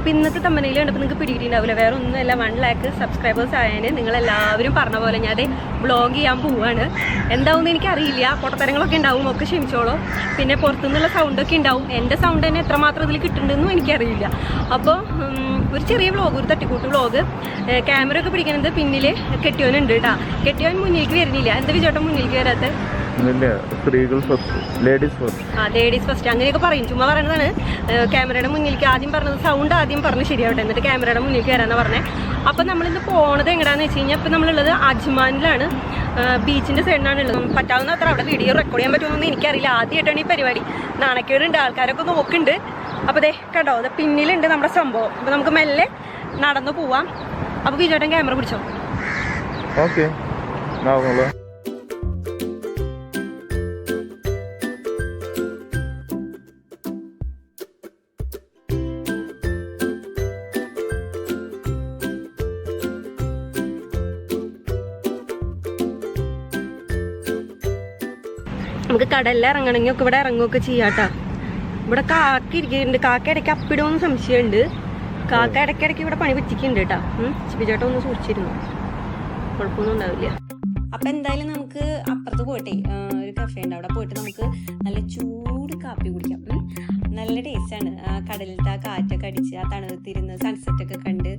അപ്പോൾ ഇന്നത്തെ തമ്മനയിൽ കണ്ടപ്പോൾ നിങ്ങൾക്ക് പിടികിട്ടിണ്ടാവില്ല, വേറെ ഒന്നുമല്ല, 1 lakh സബ്സ്ക്രൈബേഴ്സ് ആയതിന് നിങ്ങളെല്ലാവരും പറഞ്ഞ പോലെ ഞാൻ വ്ളോഗ് ചെയ്യാൻ പോവുകയാണ്. എന്താവുമെന്ന് എനിക്കറിയില്ല, പൊട്ടത്തരങ്ങളൊക്കെ ഉണ്ടാവും, ഒക്കെ ക്ഷമിച്ചോളൂ. പിന്നെ പുറത്തുനിന്നുള്ള സൗണ്ടൊക്കെ ഉണ്ടാവും, എൻ്റെ സൗണ്ട് തന്നെ എത്രമാത്രം ഇതിൽ കിട്ടുന്നുണ്ടെന്നും എനിക്കറിയില്ല. അപ്പോൾ ഒരു ചെറിയ വ്ളോഗ്, ഒരു തട്ടിക്കൂട്ട് വ്ളോഗ്. ക്യാമറ ഒക്കെ പിടിക്കുന്നത് പിന്നിൽ കെട്ടിയോനുണ്ട് കേട്ടോ. കെട്ടിയോൻ മുന്നിലേക്ക് വരുന്നില്ല. എന്താ വിചോട്ടം മുന്നിലേക്ക് വരാത്ത? ലേഡീസ് ഫസ്റ്റ് അങ്ങനെയൊക്കെ പറയും, ചുമ്മാ പറയുന്നതാണ്. ക്യാമറയുടെ മുന്നിലേക്ക് ആദ്യം പറഞ്ഞത് സൗണ്ട് ആദ്യം പറഞ്ഞ് ശരിയാവട്ടെ, എന്നിട്ട് ക്യാമറയുടെ മുന്നിലേക്ക് വരാമെന്നാണ് പറഞ്ഞത്. അപ്പം നമ്മളിന്ന് പോണത് എങ്ങനെയാണെന്ന് വെച്ച് കഴിഞ്ഞാൽ ഇപ്പം നമ്മളുള്ളത് അജ്മാനിലാണ്, ബീച്ചിൻ്റെ സൈഡിലാണ് ഉള്ളത്. പറ്റാവുന്ന അത്ര അവിടെ വീഡിയോ റെക്കോർഡ് ചെയ്യാൻ പറ്റുമെന്നൊന്നും എനിക്കറിയില്ല. ആദ്യമായിട്ടാണ് ഈ പരിപാടി. നാണക്കേടുണ്ട്, ആൾക്കാരൊക്കെ നോക്കുന്നുണ്ട്. അപ്പോൾ ദേ കണ്ടോ, അത് പിന്നിലുണ്ട് നമ്മുടെ സംഭവം. അപ്പോൾ നമുക്ക് മെല്ലെ നടന്നു പോവാം. അപ്പോൾ വിജോട്ടൻ ക്യാമറ പിടിച്ചോ. ഓക്കെ, നമുക്ക് കടലിൽ ഇറങ്ങണമെങ്കിൽ ഒക്കെ ഇവിടെ ഇറങ്ങുകയൊക്കെ ചെയ്യാട്ടോ. ഇവിടെ കാക്ക ഇരിക്കുന്നുണ്ട്, കാക്ക ഇടയ്ക്ക് അപ്പിടുമെന്ന് സംശയമുണ്ട്. കാക്ക ഇടയ്ക്കിടയ്ക്ക് ഇവിടെ പണി പറ്റിക്കുന്നുണ്ട് കേട്ടോ. ചിപ്പിച്ചേട്ടൻ ഒന്ന് സൂക്ഷിച്ചിരുന്നു, കുഴപ്പമൊന്നും ഉണ്ടാവില്ല. അപ്പം എന്തായാലും നമുക്ക് അപ്പുറത്ത് പോയിട്ടേ ഒരു കഫേ ഉണ്ട്, അവിടെ പോയിട്ട് നമുക്ക് നല്ല ചൂട് കാപ്പി കുടിക്കാം. നല്ല ടേസ്റ്റാണ്. കടലിലത്തെ ആ കാറ്റൊക്കെ അടിച്ച് ആ തണുത്തിരുന്ന് സൺസെറ്റൊക്കെ കണ്ട്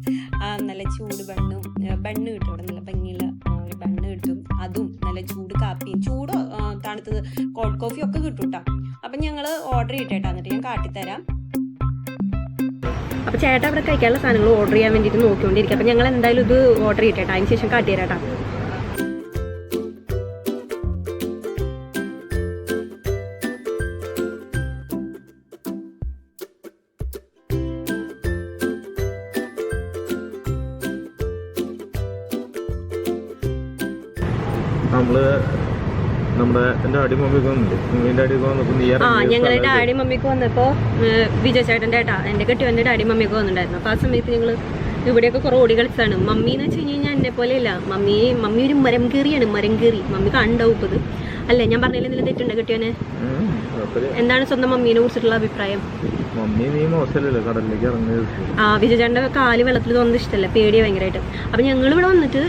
നല്ല ചൂട് ബണ്ണ് കിട്ടും. അവിടെ നല്ല ഭംഗിയുള്ള ഒരു ബണ്ണ് കിട്ടും, അതും നല്ല ചൂട് കാപ്പിയും ചൂട് തണുത്തത് കോൾഡ് കോഫി ഒക്കെ കിട്ടും കേട്ടോ. അപ്പം ഞങ്ങൾ ഓർഡർ ചെയ്തിട്ടാ, എന്നിട്ട് ഞാൻ കാട്ടിത്തരാം. അപ്പോൾ ചേട്ടാ അവിടെ കഴിക്കാനുള്ള സാധനങ്ങൾ ഓർഡർ ചെയ്യാൻ വേണ്ടിയിട്ട് നോക്കിക്കൊണ്ടിരിക്കുക. അപ്പം ഞങ്ങൾ എന്തായാലും ഇത് ഓർഡർ ചെയ്തിട്ടാ, അതിന് ശേഷം കാട്ടിത്തരാട്ടാ. ഞങ്ങൾ ഡാഡി മമ്മിക്ക് വന്നപ്പോ വിജയ് ചേട്ടൻ്റെ ഏട്ടാ എൻ്റെ കെട്ടിയോൻ്റെ ഡാഡി മമ്മിയൊക്കെ വന്നിട്ടുണ്ടായിരുന്നു. അപ്പോൾ ആ സമയത്ത് ഞങ്ങൾ ഇവിടെയൊക്കെ കുറേ ഓടി കളിച്ചതാണ്. മമ്മി എന്ന് വെച്ച് കഴിഞ്ഞാൽ എന്നെ പോലെയല്ല, മമ്മി ഒരു മരം കയറിയാണ്. മമ്മി കണ്ടാവും ഇപ്പത് അല്ലേ? ഞാൻ പറഞ്ഞതിൽ എന്തെങ്കിലും തെറ്റുണ്ടോ കെട്ടിയോനെ? എന്താണ് സ്വന്തം മമ്മീനെ കുറിച്ചിട്ടുള്ള അഭിപ്രായം? വിജയചേട്ടൻ്റെ കാല് വെള്ളത്തിൽ തോന്നുന്നത് ഇഷ്ടമല്ല, പേടിയാണ് ഭയങ്കരമായിട്ട്. അപ്പം ഞങ്ങളിവിടെ വന്നിട്ട്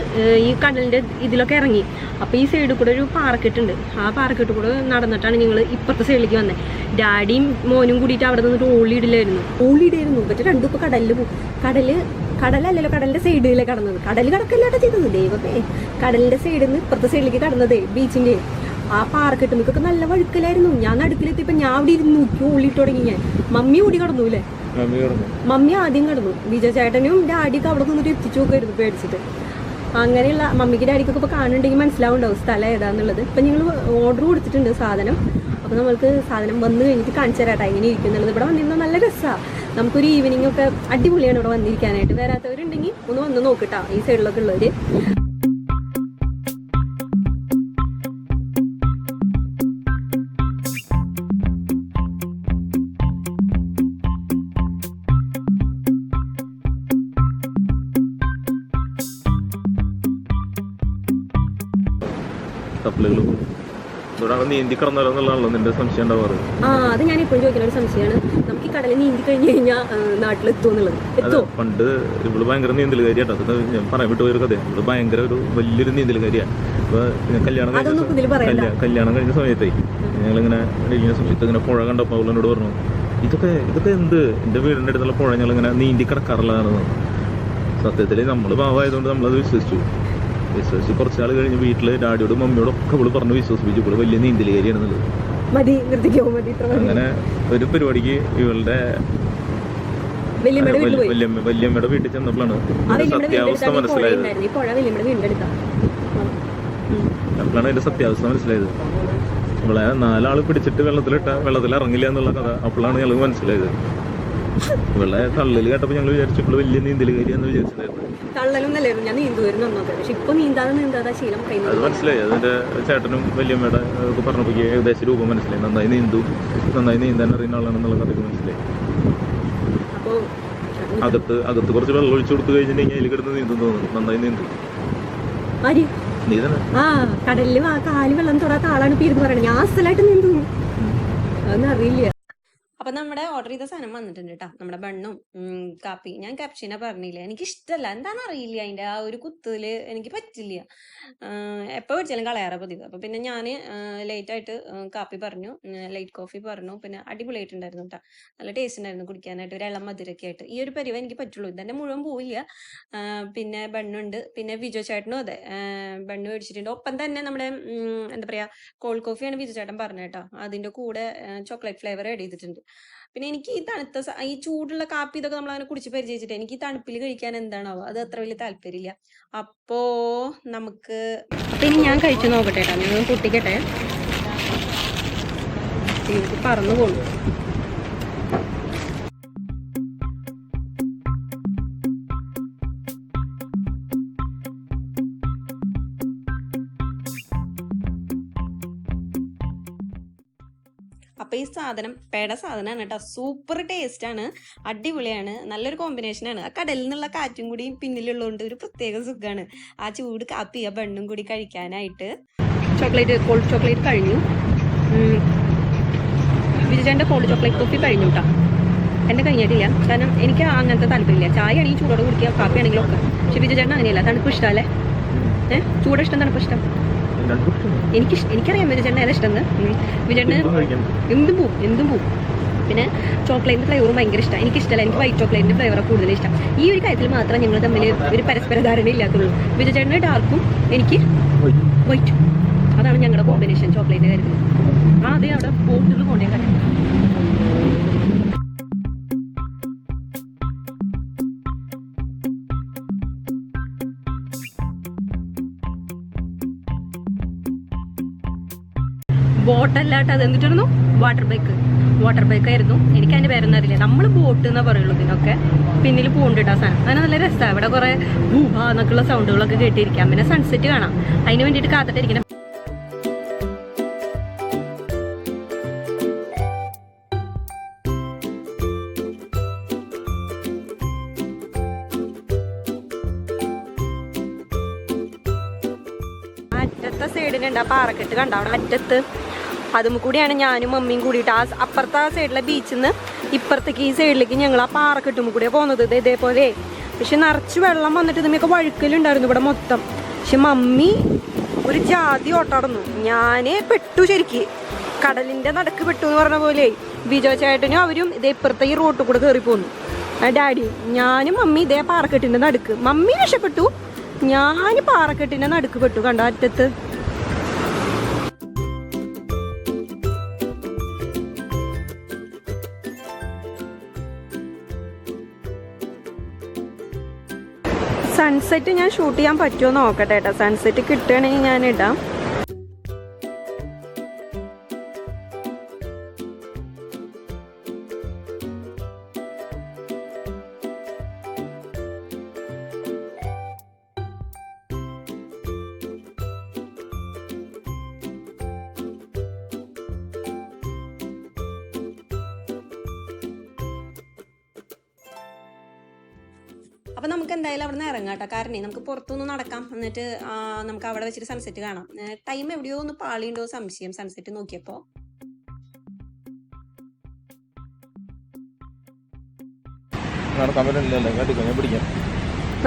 ഈ കടലിൻ്റെ ഇതിലൊക്കെ ഇറങ്ങി. അപ്പോൾ ഈ സൈഡിൽ കൂടെ ഒരു പാറക്കെട്ടുണ്ട്, ആ പാറക്കെട്ട് കൂടെ നടന്നിട്ടാണ് ഞങ്ങൾ ഇപ്പുറത്തെ സൈഡിലേക്ക് വന്നത്. ഡാഡിയും മോനും കൂടിയിട്ട് അവിടെ നിന്നിട്ട് ഓളിയിടായിരുന്നു. പക്ഷേ രണ്ടും ഇപ്പോൾ കടലിൽ പോകും. കടലല്ലല്ലോ, കടലിൻ്റെ സൈഡിലേ കടന്നത്. കടൽ കടക്കല്ലാട്ടോ ചെയ്തത്, ദൈവമേ. കടലിൻ്റെ സൈഡിൽ നിന്ന് ഇപ്പുറത്തെ സൈഡിലേക്ക് കടന്നത് ബീച്ചിൻ്റെ ആ പാറക്കെട്ടുമ്പൊക്കെ നല്ല വഴുക്കലായിരുന്നു. ഞാൻ നടുക്കിലെത്തിയപ്പോൾ ഞാൻ അവിടെ ഇരുന്ന് നോക്കി ഓളിയിട്ട് തുടങ്ങി. ഞാൻ മമ്മി ഓടി കടന്നു അല്ലേ? മമ്മി ആദ്യം കടന്നു. വിജയ് ചേട്ടനും ഡാഡിയൊക്കെ അവിടെ നിന്നിട്ട് എത്തിച്ചു നോക്കായിരുന്നു പേടിച്ചിട്ട്. അങ്ങനെയുള്ള മമ്മിക്ക് ഡാഡിക്കൊക്കെ ഇപ്പോൾ കാണുന്നുണ്ടെങ്കിൽ മനസ്സിലാവുണ്ടാവും സ്ഥലം ഏതാന്നുള്ളത്. ഇപ്പം ഞങ്ങൾ ഓർഡർ കൊടുത്തിട്ടുണ്ട് സാധനം. അപ്പോൾ നമ്മൾക്ക് സാധനം വന്ന് കഴിഞ്ഞിട്ട് കാണിച്ചു തരാട്ടോ എങ്ങനെ ഇരിക്കുന്നുള്ളത്. ഇവിടെ വന്നിരുന്നാൽ നല്ല രസമാണ്. നമുക്കൊരു ഈവനിങ് ഒക്കെ അടിപൊളിയാണ് ഇവിടെ വന്നിരിക്കാനായിട്ട്. വരാത്തവരുണ്ടെങ്കിൽ ഒന്ന് വന്ന് നോക്കിട്ടാ ഈ സൈഡിലൊക്കെ ഉള്ളവർ. നീന്തി കിടന്നാലോന്നുള്ളതാണല്ലോ നിന്റെ സംശയം ഉണ്ടാവാറ്. അത് ഞാൻ ഇപ്പോഴും ചോദിക്കുന്ന ഒരു സംശയമാണ്. നമുക്ക് ഈ കടലിൽ നീന്തി കഴിഞ്ഞ് കഴിഞ്ഞാൽ നാട്ടിലെത്തുമെന്നുള്ളത്. പണ്ട് ഇവള് ഭയങ്കര നീന്തലുകാരിയാട്ടോ. ഞാൻ പറയാൻ വിട്ടു പോയൊരു കഥയാണ്. ഇവള് ഭയങ്കര വലിയൊരു നീന്തലുകാരിയാണ്. അപ്പൊ കല്യാണം കഴിഞ്ഞ സമയത്തേ ഞങ്ങളിങ്ങനെ കഴിഞ്ഞ സമയത്ത് ഇങ്ങനെ പുഴ കണ്ടപ്പോൾ അവളെന്നോട് പറഞ്ഞു, ഇതൊക്കെ എന്ത്, എൻ്റെ വീടിൻ്റെ അടുത്തുള്ള പുഴ ഞങ്ങളിങ്ങനെ നീന്തി കിടക്കാറുള്ളതാണെന്ന്. സത്യത്തിൽ നമ്മൾ പാവമായതുകൊണ്ട് നമ്മളത് വിശ്വസിച്ചു. കുറച്ചാൾ കഴിഞ്ഞ് വീട്ടിൽ ഡാഡിയോടും മമ്മിയോടും ഒക്കെ ഇവള് പറഞ്ഞ് വിശ്വസിപ്പിച്ചു ഇവള് വലിയ നീന്തലുകാരിയാണെന്നുള്ളത്. അങ്ങനെ ഒരു പരിപാടിക്ക് ഇവളുടെ വല്യമ്മയുടെ വീട്ടിൽ ചെന്നപ്പോഴാണ് സത്യാവസ്ഥ മനസ്സിലായത്. അതിന്റെ സത്യാവസ്ഥ മനസ്സിലായത്. ഇവളെ 4 ആള് പിടിച്ചിട്ട് വെള്ളത്തിൽ ഇറങ്ങില്ല എന്നുള്ള കഥ അപ്പോഴാണ് ഞങ്ങൾക്ക് മനസ്സിലായത്. ഇവളെ തള്ളല് കേട്ടപ്പോൾ ഞങ്ങൾ വിചാരിച്ചു ഇവള് വലിയ നീന്തലുകാരിയാന്ന് വിചാരിച്ചിട്ടുണ്ടായിരുന്നു. അത് മനസ്സിലായി. അതിന്റെ ചേട്ടനും വല്യമ്മയുടെ ഒക്കെ പറഞ്ഞപ്പോൾ ഏകദേശം രൂപം മനസ്സിലായി. നന്നായി നീന്താൻ അറിയുന്ന ആളാണെന്നുള്ള കഥയ്ക്ക് മനസ്സിലായി. അകത്ത് കുറച്ച് വെള്ളം ഒഴിച്ചു കൊടുത്തു കഴിഞ്ഞിട്ടുണ്ടെങ്കിൽ അതിൽ കിടന്ന് നീന്തും തോന്നുന്നു. നന്നായി നീന്തും. നീ തന്നെ കടലിൽ കാല് വെള്ളം തൊടാത്ത ആളാണ് പേര് പറയണത്. ഞാൻ അസലായിട്ട് നീന്തുന്നു, അതൊന്നും അറിയില്ല. അപ്പൊ നമ്മുടെ ഓർഡർ ചെയ്ത സാധനം വന്നിട്ടുണ്ട് കേട്ടോ. നമ്മുടെ ബണ്ണും കാപ്പി. ഞാൻ കാപ്ചീനോ പറഞ്ഞില്ല, എനിക്ക് ഇഷ്ടമല്ല, എന്താണെന്ന് അറിയില്ല, അതിന്റെ ആ ഒരു കുത്തല് എനിക്ക് പറ്റില്ല. എപ്പോൾ മേടിച്ചാലും കളയാറ പതിവ്. അപ്പൊ പിന്നെ ഞാൻ ലേറ്റ് ആയിട്ട് കാപ്പി പറഞ്ഞു, ലൈറ്റ് കോഫി പറഞ്ഞു. പിന്നെ അടിപൊളിയായിട്ടുണ്ടായിരുന്നു കേട്ടോ, നല്ല ടേസ്റ്റ് ഉണ്ടായിരുന്നു കുടിക്കാനായിട്ട്, ഒരു ഇളം മധുരൊക്കെ ആയിട്ട്. ഈ ഒരു പരിവ എനിക്ക് പറ്റുള്ളൂ, ഇതെന്നെ മുഴുവൻ പോവില്ല. പിന്നെ ബണ്ണുണ്ട്. പിന്നെ വിജോ ചേട്ടനും അതെ ബണ്ണ് മേടിച്ചിട്ടുണ്ട്. ഒപ്പം തന്നെ നമ്മുടെ എന്താ പറയാ കോൾഡ് കോഫിയാണ് വിജു ചേട്ടൻ പറഞ്ഞത് കേട്ടോ. അതിന്റെ കൂടെ ചോക്ലേറ്റ് ഫ്ലേവർ ആഡ് ചെയ്തിട്ടുണ്ട്. പിന്നെ എനിക്ക് ഈ തണുത്ത ഈ ചൂടുള്ള കാപ്പി ഇതൊക്കെ നമ്മൾ അങ്ങനെ കുടിച്ച് പരിചയിച്ചിട്ട് എനിക്ക് ഈ തണുപ്പിൽ കഴിക്കാൻ എന്താണാവോ അത് അത്ര വലിയ താല്പര്യമില്ല. അപ്പോ നമുക്ക് പിന്നെ ഞാൻ കഴിച്ചു നോക്കട്ടെ കേട്ടോ, ഞാൻ പൊട്ടിക്കട്ടെ, എനിക്ക് പറന്നു പോകുന്നു. അപ്പൊ ഈ സാധനം പേട സാധനമാണ് കേട്ടോ, സൂപ്പർ ടേസ്റ്റ് ആണ്, അടിപൊളിയാണ്, നല്ലൊരു കോമ്പിനേഷനാണ്. ആ കടലിൽ നിന്നുള്ള കാറ്റും കൂടി പിന്നിലുള്ളതുകൊണ്ട് ഒരു പ്രത്യേക സുഖമാണ് ആ ചൂട് കാപ്പി ആ ബണ്ണും കൂടി കഴിക്കാനായിട്ട്. ചോക്ലേറ്റ് കോൾഡ് ചോക്ലേറ്റ് കഴിഞ്ഞു, വിജയന്റെ കോൾഡ് ചോക്ലേറ്റ് കോഫി കഴിഞ്ഞു കേട്ടോ. എന്നെ കഴിഞ്ഞിട്ടില്ല, കാരണം എനിക്ക് അങ്ങനത്തെ താല്പര്യമില്ല. ചായ ആണെങ്കിൽ ചൂടോടെ കുടിക്കുക, കാപ്പി ആണെങ്കിലും ഒക്കെ. പക്ഷെ വിജയചേട്ടൻ അങ്ങനെയല്ല, തണുപ്പ് ഇഷ്ടമല്ലേ? ചൂട് ഇഷ്ടം തണുപ്പ് ഇഷ്ടം? എനിക്കറിയാം വിജയചേട്ടൻ ഏതാ ഇഷ്ടം എന്ന്. വിജയന് എന്തും പോവും. പിന്നെ ചോക്ലേറ്റിന്റെ ഫ്ലേവറും ഭയങ്കര ഇഷ്ടമാണ്, എനിക്കിഷ്ടമല്ല, എനിക്ക് വൈറ്റ് ചോക്ലേറ്റിന്റെ ഫ്ലേവറാണ് കൂടുതൽ ഇഷ്ടം. ഈ ഒരു കാര്യത്തിൽ മാത്രം ഞങ്ങൾ തമ്മിൽ ഒരു പരസ്പര ധാരണ ഇല്ലാത്തുള്ളൂ. വിജയചേട്ടന് ഡാർക്കും എനിക്ക് വൈറ്റും, അതാണ് ഞങ്ങളുടെ കോമ്പിനേഷൻ ചോക്ലേറ്റിന്റെ കാര്യത്തിൽ. ആദ്യം അവിടെ ബോട്ടിൽ കൊണ്ടേ കാര്യം. ബോട്ടല്ലാട്ടോ, അത് എന്നിട്ടായിരുന്നു വാട്ടർ ബൈക്ക് ആയിരുന്നു. എനിക്ക് അതിന്റെ പേരൊന്നും അറിയില്ല, നമ്മൾ ബോട്ട് എന്നാ പറയുള്ളൂ. ഇതിനൊക്കെ പിന്നിൽ പൂണ്ടിട്ടാ സാധനം. അങ്ങനെ നല്ല രസമാണ്, ഇവിടെ കുറെ ഭൂഭാ എന്നൊക്കെയുള്ള സൗണ്ടുകളൊക്കെ കേട്ടിരിക്കാം. പിന്നെ സൺസെറ്റ് കാണാം, അതിന് വേണ്ടിയിട്ട് കാത്തിട്ടിരിക്കണം. അറ്റത്തെ സൈഡിലുണ്ട് ആ പാറക്കെട്ട് കണ്ട, അവിടെ അറ്റത്ത് അതും കൂടിയാണ് ഞാനും മമ്മിയും കൂടിയിട്ട് ആ അപ്പുറത്തെ ആ സൈഡിലെ ബീച്ചിൽ നിന്ന് ഇപ്പുറത്തേക്ക് ഈ സൈഡിലേക്ക് ഞങ്ങൾ ആ പാറക്കെട്ടും കൂടിയാണ് പോകുന്നത്. ഇതേപോലെ പക്ഷെ നിറച്ച് വെള്ളം വന്നിട്ട് ഇതുമൊക്കെ വഴുക്കലുണ്ടായിരുന്നു ഇവിടെ മൊത്തം. പക്ഷെ മമ്മി ഒരു ജാതി ഓട്ടാടുന്നു, ഞാന് പെട്ടു, ശരിക്ക് കടലിന്റെ നടുക്ക് പെട്ടു എന്ന് പറഞ്ഞ പോലെ. വിജോ ചേട്ടനും അവരും ഇതേ ഇപ്പുറത്തെ ഈ റോട്ടിൽ കൂടെ കയറി പോന്നു, ഡാഡി. ഞാനും മമ്മി ഇതേ പാറക്കെട്ടിന്റെ നടുക്ക്, മമ്മി രക്ഷപ്പെട്ടു, ഞാൻ പാറക്കെട്ടിന്റെ നടുക്ക് പെട്ടു കണ്ട അറ്റത്ത്. സൺസെറ്റ് ഞാൻ ഷൂട്ട് ചെയ്യാൻ പറ്റുമോ നോക്കട്ടെ കേട്ടോ, സൺസെറ്റ് കിട്ടുകയാണെങ്കിൽ ഞാൻ ഇടാം. അപ്പൊ നമുക്ക് എന്തായാലും അവിടെ നിന്ന് ഇറങ്ങാം കേട്ടോ, കാരണം നമുക്ക് പുറത്തുനിന്ന് നടക്കാം, എന്നിട്ട് നമുക്ക് അവിടെ വെച്ചിട്ട് സൺസെറ്റ് കാണാം. ടൈം എവിടെയോ ഒന്ന് പാളിയുണ്ടോ സംശയം സൺസെറ്റ് നോക്കിയപ്പോ.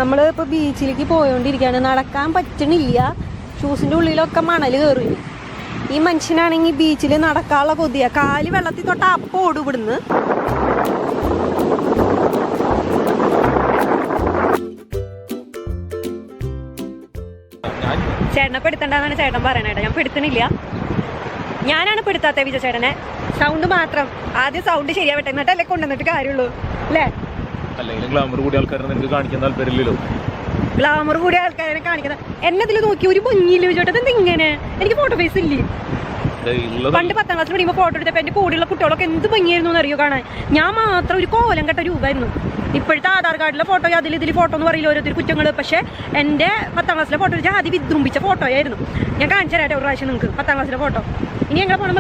നമ്മള് ഇപ്പൊ ബീച്ചിലേക്ക് പോയോണ്ടിരിക്കാണ്, നടക്കാൻ പറ്റണില്ല, ഷൂസിന്റെ ഉള്ളിലൊക്കെ മണല് കയറി. ഈ മനുഷ്യനാണെങ്കിൽ ബീച്ചിൽ നടക്കാനുള്ള കൊതിയ, കാല് വെള്ളത്തിൽ തൊട്ട് അപ്പൊ ഓടുവിടുന്ന്. ചേട്ടനെ പെടുത്തണ്ടെന്നാണ് ചേട്ടൻ പറയണേട്ടാ, ഞാൻ പെടുത്തണില്ല, ഞാനാണ് പെടുത്താത്ത വിജയ ചേട്ടനെ. സൗണ്ട് മാത്രം, ആദ്യം സൗണ്ട് ശരിയാവട്ടെ, എന്നിട്ടല്ലേ കൊണ്ടുവന്നിട്ട് കാര്യമുള്ളൂ അല്ലേ? ഗ്ലാമർ കൂടിയ ആൾക്കാരെ കാണിക്കാൻ താല്പര്യമില്ലല്ലോ. ഗ്ലാമർ കൂടിയ ആൾക്കാരെ കാണിക്കുന്നത് എന്നതിൽ നോക്കി ഒരു ഭംഗിയില്ല വിജോട്ടെ, എന്താ ഇങ്ങനെ? എനിക്ക് ഫോട്ടോ ഫേസ് ഇല്ലേ? പണ്ട് 10ാം ക്ലാസ്സിൽ പഠിക്കുമ്പോൾ ഫോട്ടോ എടുത്തപ്പോൾ എൻ്റെ കൂടെയുള്ള കുട്ടികളൊക്കെ എന്ത് ഭംഗിയായിരുന്നു എന്നറിയോ കാണാൻ. ഞാൻ മാത്രം ഒരു കോലം കെട്ട രൂപമായിരുന്നു. ഇപ്പോഴത്തെ ആധാർ കാർഡിലെ ഫോട്ടോ ഇതിൽ ഫോട്ടോ എന്ന് പറയില്ല ഓരോരുത്തർ കുറ്റങ്ങൾ. പക്ഷേ എൻ്റെ 10ാം ക്ലാസ്സിലെ ഫോട്ടോ വെച്ചാൽ ആദ്യം വിദ്രുംഭിച്ച ഫോട്ടോ ആയിരുന്നു. ഞാൻ കാണിച്ചു തരാട്ടെ ഒരു പ്രാവശ്യം നിങ്ങൾക്ക് 10ാം ക്ലാസ്സിലെ ഫോട്ടോ. ഇനി എങ്ങനെ പോകണം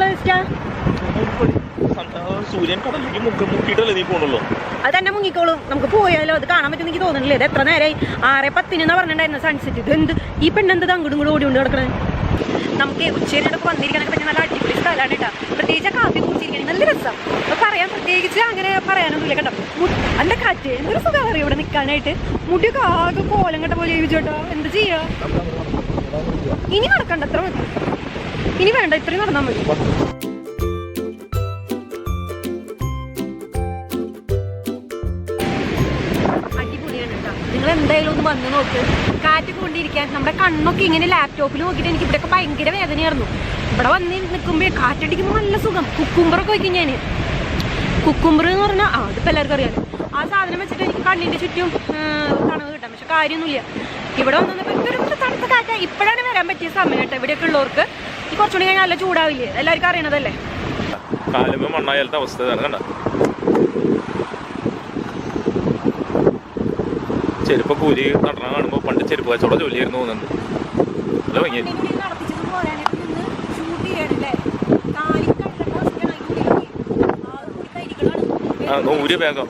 അത് തന്നെ മുങ്ങിക്കോളും, നമുക്ക് പോയാലോ, അത് കാണാൻ പറ്റും എനിക്ക് തോന്നുന്നില്ല. ഇത് എത്ര നേരമായി? 6:10 പറഞ്ഞിട്ടുണ്ടായിരുന്നു സൺസെറ്റ്. ഇത് എന്ത് ഈ പെണ്ണെന്തത് അങ്ങോട്ടും കൂടെ ഓടി കൊണ്ട് കിടക്കണേ? നമുക്ക് ഉച്ചയിലൊക്കെ വന്നിരിക്കാനൊക്കെ പറ്റിയ നല്ല അടിപൊളി സ്ഥലമാണ് കേട്ടോ. പ്രത്യേകിച്ച് ആ കാപ്പി കുടിച്ചിരിക്കുകയാണെങ്കിൽ നല്ല രസം. അപ്പോൾ പറയാൻ പ്രത്യേകിച്ച് അങ്ങനെ പറയാനൊന്നുമില്ല കേട്ടോ. നല്ല കാറ്റ് എന്തൊരു സുഖം അറിയാം ഇവിടെ നിൽക്കാനായിട്ട്. മുടിയൊക്കെ ആകെ കോലം കെട്ട പോലെ ചോദിച്ചോട്ടോ. എന്ത് ചെയ്യാ? ഇനി നടക്കണ്ട, അത്ര മതി. ഇനി വേണ്ട, ഇത്രയും നടന്നാൽ മതി. നിങ്ങൾ എന്തായാലും ഒന്ന് വന്ന് നോക്ക്. കാറ്റ് കൊണ്ടിരിക്കാൻ നമ്മുടെ കണ്ണൊക്കെ ഇങ്ങനെ ലാപ്ടോപ്പിൽ നോക്കിയിട്ട് എനിക്ക് ഇവിടെയൊക്കെ ഭയങ്കര വേദനയായിരുന്നു. ഇവിടെ വന്ന് നിൽക്കുമ്പോൾ കാറ്റടിക്കുമ്പോൾ നല്ല സുഖം. കുക്കുംബറൊക്കെ വയ്ക്കും ഞാൻ. കുക്കുംബർ എന്ന് പറഞ്ഞാൽ അതിപ്പോൾ എല്ലാവർക്കും അറിയാം. ആ സാധനം വെച്ചിട്ട് എനിക്ക് കണ്ണിൻ്റെ ചുറ്റും തണവ് കിട്ടാം. പക്ഷെ കാര്യമൊന്നുമില്ല. ഇവിടെ വന്നപ്പോൾ ഇതൊരു തണുത്ത കാറ്റാണ്. ഇപ്പോഴാണ് വരാൻ പറ്റിയ സമയം കേട്ടോ. ഇവിടെയൊക്കെ ഉള്ളവർക്ക് ഈ കുറച്ചുകൂടി കഴിഞ്ഞാൽ നല്ല ചൂടാവില്ലേ, എല്ലാവർക്കും അറിയണതല്ലേ. മണ്ണായാലത്തെ അവസ്ഥ കണ്ട. ചെരുപ്പ് കൂലി നടണം കാണുമ്പോൾ പണ്ട് ചെരുപ്പ് കച്ചവടം ജോലിയായിരുന്നു തോന്നുന്നുണ്ട്. അത് ഭംഗി നൂര് വേഗം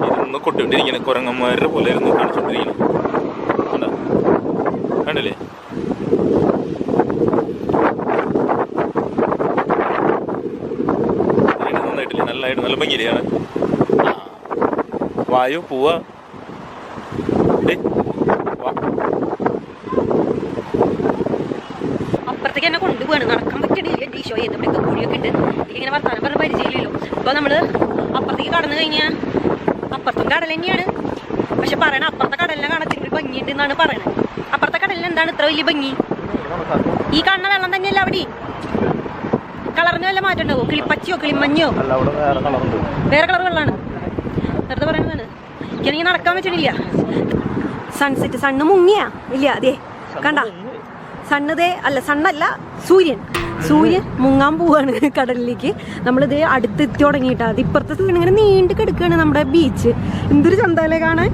ഇതൊന്ന് കൊട്ടിക്കൊണ്ടിരിക്കണം. കുരങ്ങന്മാരുടെ പോലെ ഇരുന്ന് കാണിച്ചോണ്ടിരിക്കണം. കണ്ടോ, കണ്ടില്ലേ? നന്നായിട്ടില്ലേ? നല്ലതായിട്ട് നല്ല ഭംഗിയാണ്. വായു പോവാ. അപ്പുറത്തേക്ക് എന്നെ കൊണ്ടുപോവാണ്. നടക്കാൻ പറ്റണില്ല. എൻ്റെ ഈശോ ഇവിടെയൊക്കെ കുഴിയൊക്കെ ഉണ്ട്. എനിക്കിങ്ങനെ വർത്താനം പറഞ്ഞ പരിചയമില്ലല്ലോ. അപ്പോൾ നമ്മൾ അപ്പുറത്തേക്ക് കടന്നു കഴിഞ്ഞാൽ അപ്പുറത്തും കടൽ തന്നെയാണ്. പക്ഷെ പറയണ അപ്പുറത്തെ കടലിനെ കാണാൻ ഇത്തിരി ഭംഗിയുണ്ട് എന്നാണ് പറയണത്. അപ്പുറത്തെ കടലിന് എന്താണ് ഇത്ര വലിയ ഭംഗി? ഈ കാണുന്ന വെള്ളം തന്നെയല്ല അവിടെ. കളറിന് വല്ല മാറ്റം ഉണ്ടാവോ? കിളിപ്പച്ചയോ കിളിമഞ്ഞോ? വേറെ കളർ വെള്ളമാണ്. നേരത്തെ പറയുന്നതാണ്. എനിക്കാണെങ്കിൽ നടക്കാൻ പറ്റണില്ല. സൺസെറ്റ്. സണ്ണ് മുങ്ങിയാ ഇല്ല? അതെ കണ്ട, സണ്ണതേ അല്ല, സണ്ണല്ല, സൂര്യൻ മുങ്ങാൻ പോവാണ് കടലിലേക്ക്. നമ്മളിത് അടുത്തെത്തി തുടങ്ങിയിട്ടാ. അത് ഇപ്പുറത്തെ സൈഡ് ഇങ്ങനെ നീണ്ടു കിടക്കുകയാണ് നമ്മുടെ ബീച്ച്. എന്തൊരു ചന്തല്ലേ കാണാൻ.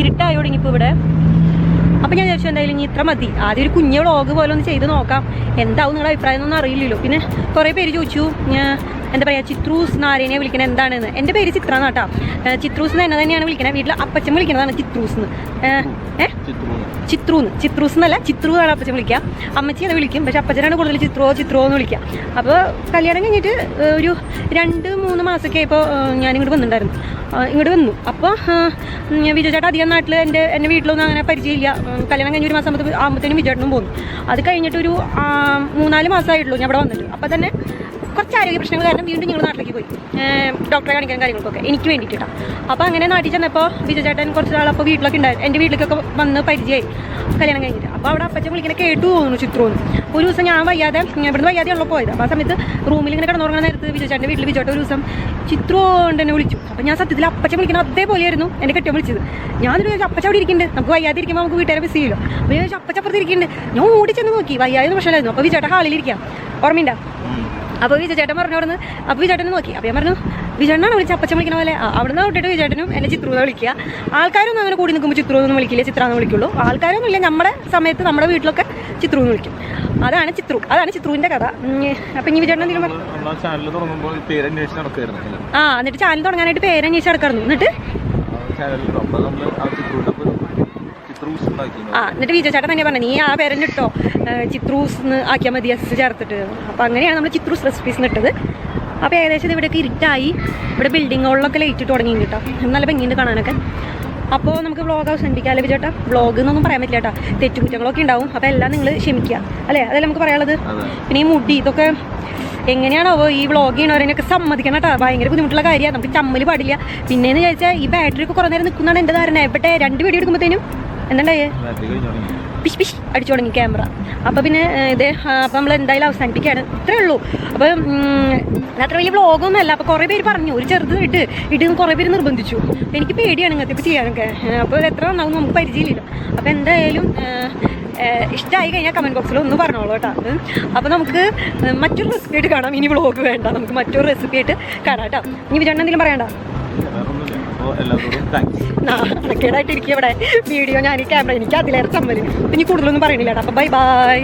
ഇരുട്ടായി തുടങ്ങിയപ്പോൾ ഇവിടെ. അപ്പം ഞാൻ വിചാരിച്ചു എന്തായാലും ഇനി ഇത്ര മതി. ആദ്യം ഒരു കുഞ്ഞ് വ്ളോഗ് പോലെ ഒന്ന് ചെയ്ത് നോക്കാം. എന്താവും നിങ്ങളുടെ അഭിപ്രായം ഒന്നും അറിയില്ലല്ലോ. പിന്നെ കുറേ പേര് ചോദിച്ചു എന്താ പറയുക, ചിത്രൂസ് നാരേനെ വിളിക്കണത് എന്താണെന്ന്. എൻ്റെ പേര് ചിത്ര എന്നാട്ടാ. ചിത്രൂസ് എന്ന് തന്നെയാണ് വിളിക്കണത്. വീട്ടിൽ അപ്പച്ചൻ വിളിക്കുന്നതാണ് ചിത്രൂസ് എന്ന്. ചിത്രൂസ് എന്നല്ല, ചിത്രൂ ആണ് അപ്പച്ചൻ വിളിക്കാം. അമ്മച്ചി അത് വിളിക്കും. പക്ഷെ അപ്പച്ചനാണ് കൂടുതൽ ചിത്രോ എന്ന് വിളിക്കാം. അപ്പോൾ കല്യാണം കഴിഞ്ഞിട്ട് ഒരു 2-3 മാസമൊക്കെ ആയപ്പോൾ ഞാൻ ഇങ്ങോട്ട് വന്നിട്ടുണ്ടായിരുന്നു. ഇങ്ങോട്ട് വന്നു. അപ്പോൾ വിജയചേട്ടൻ അധികം നാട്ടിൽ എൻ്റെ വീട്ടിലൊന്നും അങ്ങനെ പരിചയമില്ല. കല്യാണം കഴിഞ്ഞ 1 മാസം ആകുമ്പോഴത്തേനും വിജയേട്ടനും പോകുന്നു. അത് കഴിഞ്ഞിട്ടൊരു 3-4 മാസമായിട്ടുള്ളൂ ഞാൻ ഇവിടെ വന്നിട്ട്. അപ്പോൾ തന്നെ കുറച്ച് ആരോഗ്യ പ്രശ്നങ്ങൾ കാരണം വീണ്ടും ഞങ്ങൾ നാട്ടിലേക്ക് പോയി ഡോക്ടറെ കാണിക്കാൻ കാര്യങ്ങൾക്കൊക്കെ എനിക്ക് വേണ്ടിയിട്ടാണ്. അപ്പോൾ അങ്ങനെ നാട്ടിൽ ചെന്നപ്പോൾ വിജയചേട്ടൻ കുറച്ച് നാൾ അപ്പോൾ വീട്ടിലൊക്കെ ഉണ്ടായിരുന്നു. എൻ്റെ വീട്ടിലേക്കൊക്കെ വന്ന് പരിചയമായി കല്യാണം കഴിഞ്ഞിട്ട്. അപ്പോൾ അവിടെ അപ്പച്ചൻ വിളിക്കണ കേട്ടു തോന്നുന്നു ചിത്രൂന്ന്. ഒരു ദിവസം ഞാൻ വയ്യാതെ ഇവിടുന്ന് വയ്യാതെയുള്ള പോയത്. അപ്പോൾ ആ സമയത്ത് റൂമിൽ ഇങ്ങനെ കിടന്നുറങ്ങുന്ന നേരത്ത് വിജയചേട്ടൻ്റെ വീട്ടിൽ വിജയേട്ടൻ ഒരു ദിവസം ചിത്രൂ കൊണ്ട് എന്നെ വിളിച്ചു. അപ്പോൾ ഞാൻ സത്യത്തിൽ അപ്പച്ചൻ വിളിക്കണം അതേപോലെയായിരുന്നു എൻ്റെ കെട്ടിയം വിളിച്ചത്. ഞാനൊരു ചോദിച്ചു അപ്പച്ച അവിടെ ഇരിക്കുന്നുണ്ട്, നമുക്ക് വയ്യാതെ ഇരിക്കുമ്പോൾ നമുക്ക് വീട്ടുകാരെ മിസ് ചെയ്യല്ലോ. അപ്പോൾ ഞാൻ ചോദിച്ചു അപ്പച്ചപ്പുറത്ത് ഇരിക്കുന്നുണ്ട്. ഞാൻ ഓടി ചെന്ന് നോക്കി, വയ്യാതെ പ്രശ്നമായിരുന്നു. അപ്പോൾ വിജയേട്ടൻ ഹാളിലിരിക്കാം, ഓർമ്മയുണ്ടോ? അപ്പോൾ വിജയേട്ടൻ പറഞ്ഞു. അപ്പോൾ വിജയേട്ടനെ നോക്കി. അപ്പോൾ ഞാൻ പറഞ്ഞു വിജയേട്ടനാണ് വിളിച്ചത് അപ്പച്ചൻ വിളിക്കണ പോലെ. അവിടെ നിന്ന് വിട്ടിട്ട് വിജയേട്ടനും എന്നെ ചിത്രൂന്ന് വിളിക്കുക. ആൾക്കാരൊന്നും അങ്ങനെ കൂടി നിൽക്കുമ്പോൾ ചിത്രൂന്നൊന്നും വിളിക്കില്ല, ചിത്രാന്ന് വിളിക്കുള്ളൂ. ആൾക്കാരൊന്നും ഇല്ല, നമ്മുടെ സമയത്ത് നമ്മുടെ വീട്ടിലൊക്കെ ചിത്രൂന്ന് വിളിക്കും. അതാണ് ചിത്രൂവിൻ്റെ കഥ. അപ്പം ഇനി വിജയേട്ടൻ എന്തെങ്കിലും എന്നിട്ട് ചാനൽ തുടങ്ങാനായിട്ട് പേരന്വേഷിച്ച് നടക്കായിരുന്നു. എന്നിട്ട് എന്നിട്ട് വിജയചേട്ടൻ തന്നെ പറഞ്ഞു നീ ആ പേരന് ഇട്ടോ, ചിത്രൂസ് എന്ന് ആക്കിയാൽ മതി എസ് ചേർത്തിട്ട്. അപ്പോൾ അങ്ങനെയാണ് നമ്മൾ ചിത്രൂസ് റെസിപ്പീസ് ഇട്ടത്. അപ്പോൾ ഏകദേശം ഇവിടെയൊക്കെ ഇരുട്ടായി. ഇവിടെ ബിൽഡിങ്ങുകളിലൊക്കെ ലൈറ്റ് ഇട്ട് തുടങ്ങി കേട്ടോ. നല്ല ഭംഗിയുണ്ട് കാണാനൊക്കെ. അപ്പോൾ നമുക്ക് വ്ളോഗ് അവസാനിപ്പിക്കാം അല്ലേ വിജയേട്ടാ? വ്ളോഗ് എന്നൊന്നും പറയാൻ പറ്റില്ല കേട്ടോ, തെറ്റുകുറ്റങ്ങളൊക്കെ ഉണ്ടാവും. അപ്പോൾ എല്ലാം നിങ്ങൾ ക്ഷമിക്കുക അല്ലേ, അതല്ലേ നമുക്ക് പറയാനുള്ളത്. പിന്നെ ഈ മുടി ഇതൊക്കെ എങ്ങനെയാണോ ഈ വ്ളോഗ് ചെയ്യണവരനൊക്കെ സമ്മതിക്കണം കേട്ടോ. ഭയങ്കര ബുദ്ധിമുട്ടുള്ള കാര്യമാണ്, നമുക്ക് ചമ്മൽ പാടില്ല. പിന്നെയെന്ന് ചോദിച്ചാൽ ഈ ബാറ്ററി ഒക്കെ കുറേ നേരം നിൽക്കുന്നതാണ് എൻ്റെ ധാരണ. എവിടെ 2 വീഡിയോ എടുക്കുമ്പോഴത്തേനും എന്താണ്ടായേ പിശ് അടിച്ചു തുടങ്ങി ക്യാമറ. അപ്പോൾ പിന്നെ അപ്പോൾ നമ്മൾ എന്തായാലും അവസാനിപ്പിക്കുകയാണ്. ഇത്രേ ഉള്ളൂ. അപ്പം അത്ര വലിയ വ്ളോഗൊന്നും അല്ല. അപ്പോൾ കുറേ പേര് പറഞ്ഞു ഒരു ചെറുത് ഇടുന്ന് കുറേ പേര് നിർബന്ധിച്ചു. എനിക്ക് പേടിയാണ് ഇങ്ങനത്തെ ചെയ്യാനൊക്കെ. അപ്പോൾ എത്ര നന്നാവും നമുക്ക് പരിചയമില്ലല്ലോ. അപ്പോൾ എന്തായാലും ഇഷ്ടമായി കഴിഞ്ഞാൽ കമൻറ്റ് ബോക്സിൽ ഒന്ന് പറഞ്ഞോളൂ കേട്ടോ. അപ്പോൾ നമുക്ക് മറ്റൊരു റെസിപ്പി ആയിട്ട് കാണാം. ഇനി വ്ളോഗ് വേണ്ട, നമുക്ക് മറ്റൊരു റെസിപ്പി ആയിട്ട് കാണാം കേട്ടോ. ഇനി വിചാരണ എന്തെങ്കിലും പറയണ്ട? നാണക്കേടായിട്ടിരിക്കും ഇവിടെ വീഡിയോ. ഞാൻ ഈ ക്യാമറ എനിക്ക് അതിലേറെ ചമ്മല്. ഇനി കൂടുതലൊന്നും പറയണില്ല കേട്ടോ. അപ്പോൾ ബൈ ബൈ.